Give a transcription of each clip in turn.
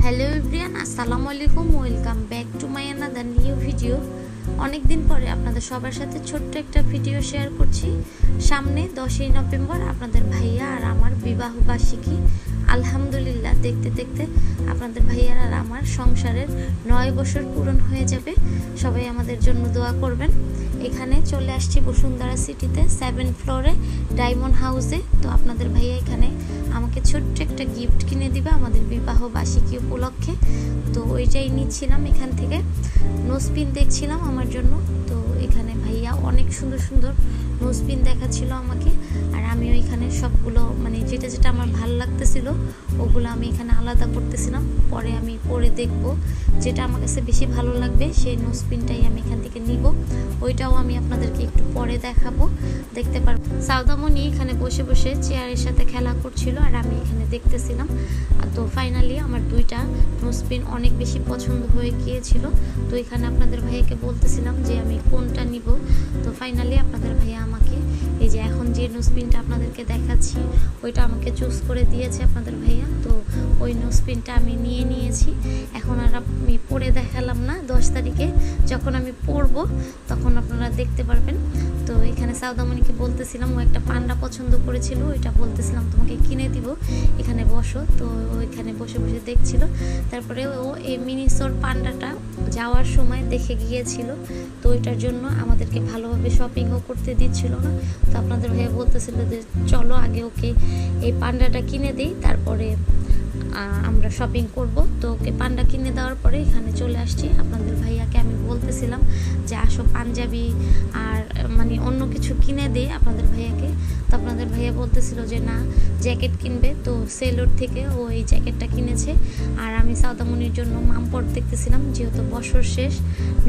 Hello everyone, আসসালামু আলাইকুম। Welcome back to my another new video. অনেক দিন পরে আপনাদের সবার সাথে ছোট্ট একটা ভিডিও শেয়ার করছি। সামনে 10ই নভেম্বর আপনাদের ভাইয়া আর আমার বিবাহ বার্ষিকী। আলহামদুলিল্লাহ, দেখতে দেখতে আপনাদের ভাইয়ার আর আমার সংসারের 9 বছর পূরণ হয়ে যাবে। সবাই আমাদের জন্য দোয়া করবেন। এখানে চলে আসছি বসুন্ধরা সিটিতে 7 ফ্লোরে ডায়মন্ড হাউসে। তো আপনাদের ভাইয়া এখানে আমাকে ছোট্ট একটা গিফট কিনে দিবে আমাদের বিবাহ বার্ষিকী উপলক্ষে। তো ওইটাই নিচ্ছিলাম এখান থেকে। নোজপিন দেখছিলাম আমার জন্য। তো এখানে ভাইয়া অনেক সুন্দর সুন্দর নোজপিন দেখাচ্ছিল আমাকে, আর আমি ওইখানে সবগুলো মানে যেটা যেটা আমার ভালো লাগতেছিল ওগুলো আমি এখানে আলাদা করতেছিলাম। পরে আমি পরে দেখব যেটা আমার কাছে বেশি ভালো লাগবে সেই নোজপিনটাই আমি এখান থেকে নিব। ওইটাও আমি আপনাদেরকে একটু পরে দেখাবো, দেখতে পারবো। সাউদামণি এখানে বসে বসে চেয়ারের সাথে খেলা করছিল আর আমি এখানে দেখতেছিলাম। তো ফাইনালি আমার দুইটা নোজপিন অনেক বেশি পছন্দ হয়ে গিয়েছিল। তো এখানে আপনাদের ভাইয়াকে বলতেছিলাম যে আমি কোনটা নিব। তো ফাইনালি আপনাদের ভাইয়া আমাকে এই যে এখন যে নোজপিনটা আপনাদেরকে দেখাচ্ছি ওইটা আমাকে চুজ করে দিয়েছে আপনাদের ভাইয়া। তো ওই নোজপিনটা আমি নিয়ে নিয়েছি। এখন আর আমি পরে দেখালাম না, 10 তারিখে যখন আমি পরবো তখন আপনারা দেখতে পারবেন। তো এখানে সাউদামণিকে বলতেছিলাম, ও একটা পান্ডা পছন্দ করেছিল, ওইটা বলতেছিলাম তোমাকে কিনে দিব, এখানে বসো। তো ওইখানে বসে বসে দেখছিল। তারপরে ও এই মিনিসোর পান্ডাটা যাওয়ার সময় দেখে গিয়েছিল। তো ওইটার জন্য আমাদেরকে ভালোভাবে শপিংও করতে দিচ্ছিল না। তো আপনাদের ভাইয়া বলতেছিল যে চলো আগে ওকে এই পান্ডাটা কিনে দিই, তারপরে আমরা শপিং করব। তো ওকে পান্ডা কিনে দেওয়ার পরে এখানে চলে আসছি। আপনাদের ভাইয়াকে আমি বলতেছিলাম যে আসো পাঞ্জাবি আর মানে অন্য কিছু কিনে দিই আপনাদের ভাইয়াকে। তো আপনাদের ভাইয়া বলতেছিল যে না, জ্যাকেট কিনবে। তো সেলোর থেকে ও এই জ্যাকেটটা কিনেছে। আর আমি সাউদামণির জন্য মামপট দেখতেছিলাম, যেহেতু বছর শেষ,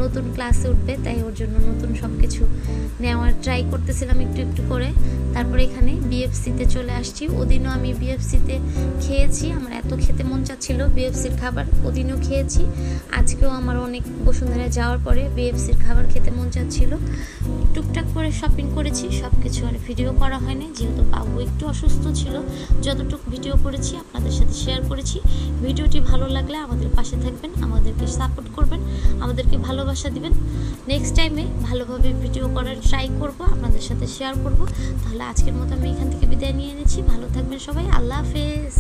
নতুন ক্লাসে উঠবে, তাই ওর জন্য নতুন সব কিছু নেওয়ার ট্রাই করতেছিলাম একটু একটু করে। তারপরে এখানে বিএফসিতে চলে আসছি। ওদিনও আমি বিএফসিতে খেয়েছি, আমার এত খেতে মন চাচ্ছিল বিএফসির খাবার, ওদিনও খেয়েছি। আজকেও আমার অনেক বসুন্ধরা যাওয়ার পরে বিএফসির খাবার খেতে মন চাচ্ছিল। টুকটাক করে শপিং করেছি, সব কিছু আর ভিডিও করা হয়নি যেহেতু বাবু একটু অসুস্থ ছিল। যতটুকু ভিডিও করেছি আপনাদের সাথে শেয়ার করেছি। ভিডিওটি ভালো লাগলে আমাদের পাশে থাকবেন, আমাদেরকে সাপোর্ট করবেন, আমাদেরকে ভালোবাসা দিবেন। নেক্সট টাইমে ভালোভাবে ভিডিও করার ট্রাই করব, আপনাদের সাথে শেয়ার করব। তাহলে আজকের মতো আমি এখান থেকে বিদায় নিয়ে নিচ্ছি। ভালো থাকবেন সবাই, আল্লাহ হাফেজ।